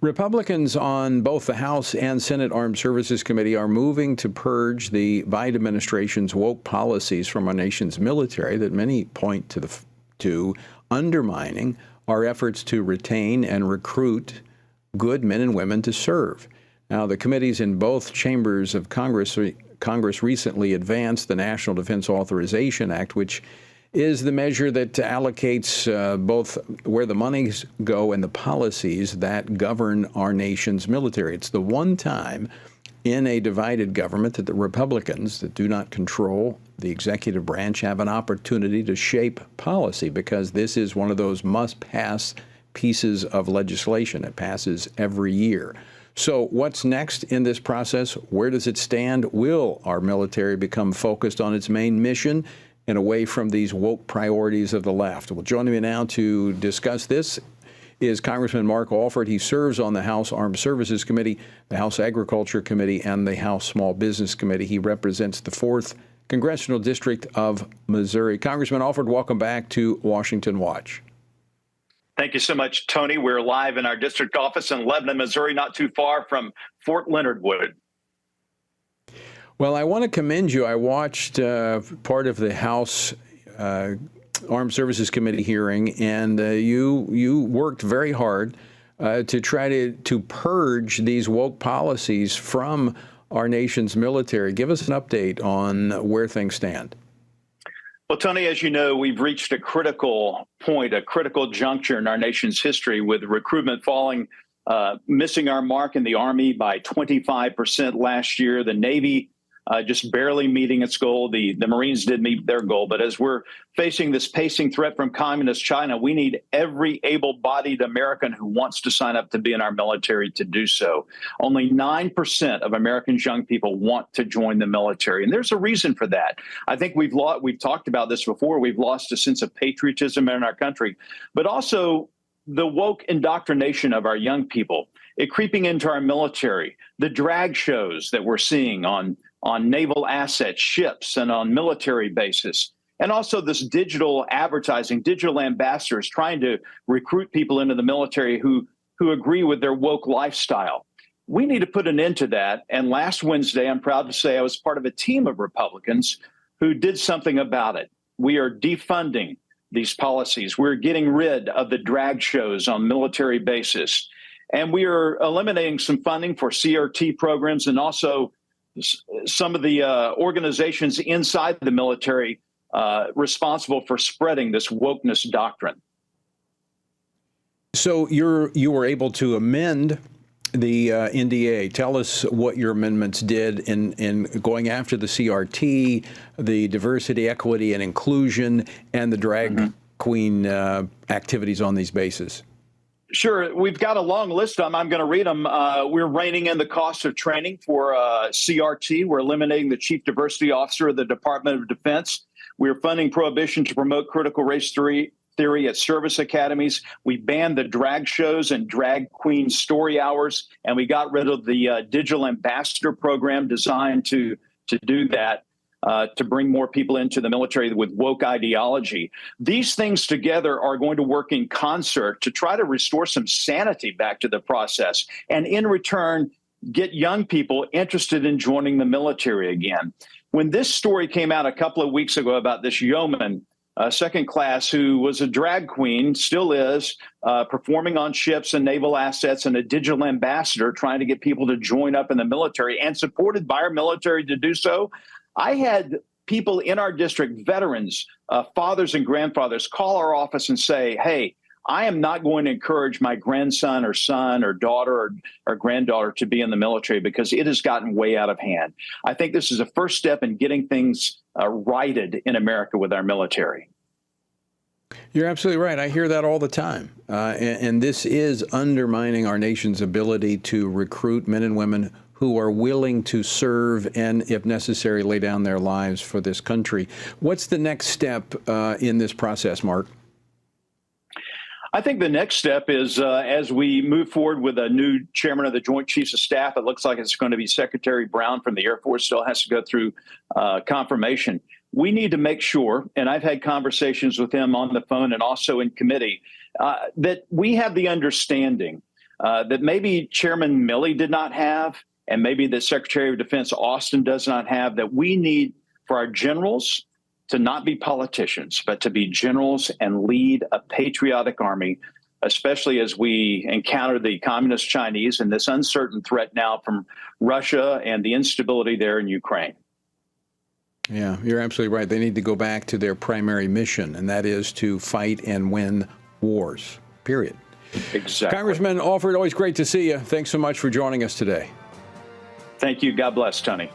Republicans on both the House and Senate Armed Services Committee are moving to purge the Biden administration's woke policies from our nation's military that many point to undermining our efforts to retain and recruit good men and women to serve. Now, the committees in both chambers of Congress recently advanced the National Defense Authorization Act, which is the measure that allocates both where the monies go and the policies that govern our nation's military. It's the one time in a divided government that the Republicans that do not control the executive branch have an opportunity to shape policy, because this is one of those must-pass pieces of legislation. It passes every year. So what's next in this process? Where does it stand? Will our military become focused on its main mission and away from these woke priorities of the left? Well, joining me now to discuss this is Congressman Mark Alford. He serves on the House Armed Services Committee, the House Agriculture Committee, and the House Small Business Committee. He represents the 4th Congressional District of Missouri. Congressman Alford, welcome back to Washington Watch. Thank you so much, Tony. We're live in our district office in Lebanon, Missouri, not too far from Fort Leonard Wood. Well, I want to commend you. I watched part of the House Armed Services Committee hearing, and you worked very hard to try to purge these woke policies from our nation's military. Give us an update on where things stand. Well, Tony, as you know, we've reached a critical point, a critical juncture in our nation's history, with recruitment falling, missing our mark in the Army by 25% last year. The Navy just barely meeting its goal. The Marines did meet their goal. But as we're facing this pacing threat from communist China, we need every able-bodied American who wants to sign up to be in our military to do so. Only 9% of Americans' young people want to join the military. And there's a reason for that. I think we've talked about this before. We've lost a sense of patriotism in our country, but also the woke indoctrination of our young people, it creeping into our military, the drag shows that we're seeing on naval assets, ships, and on military bases. And also this digital advertising, digital ambassadors trying to recruit people into the military who agree with their woke lifestyle. We need to put an end to that. And last Wednesday, I'm proud to say I was part of a team of Republicans who did something about it. We are defunding these policies. We're getting rid of the drag shows on military bases. And we are eliminating some funding for CRT programs and also some of the organizations inside the military responsible for spreading this wokeness doctrine. So you were able to amend the NDA. Tell us what your amendments did in going after the CRT, the diversity, equity, and inclusion, and the drag queen activities on these bases. Sure. We've got a long list of them. I'm going to read them. We're reining in the cost of training for CRT. We're eliminating the chief diversity officer of the Department of Defense. We're funding prohibition to promote critical race theory at service academies. We banned the drag shows and drag queen story hours, and we got rid of the digital ambassador program designed to do that. To bring more people into the military with woke ideology. These things together are going to work in concert to try to restore some sanity back to the process, and in return, get young people interested in joining the military again. When this story came out a couple of weeks ago about this yeoman, second class, who was a drag queen, still is, performing on ships and naval assets, and a digital ambassador trying to get people to join up in the military and supported by our military to do so, I had people in our district, veterans, fathers and grandfathers, call our office and say, hey, I am not going to encourage my grandson or son or daughter or granddaughter to be in the military because it has gotten way out of hand. I think this is a first step in getting things righted in America with our military. You're absolutely right. I hear that all the time. And this is undermining our nation's ability to recruit men and women who are willing to serve and, if necessary, lay down their lives for this country. What's the next step in this process, Mark? I think the next step is as we move forward with a new chairman of the Joint Chiefs of Staff, it looks like it's going to be Secretary Brown from the Air Force, still has to go through confirmation. We need to make sure, and I've had conversations with him on the phone and also in committee, that we have the understanding that maybe Chairman Milley did not have, and maybe that Secretary of Defense Austin does not have, that we need for our generals to not be politicians, but to be generals and lead a patriotic army, especially as we encounter the communist Chinese and this uncertain threat now from Russia and the instability there in Ukraine. Yeah, you're absolutely right. They need to go back to their primary mission, and that is to fight and win wars, period. Exactly. Congressman Alford, always great to see you. Thanks so much for joining us today. Thank you. God bless, Tony.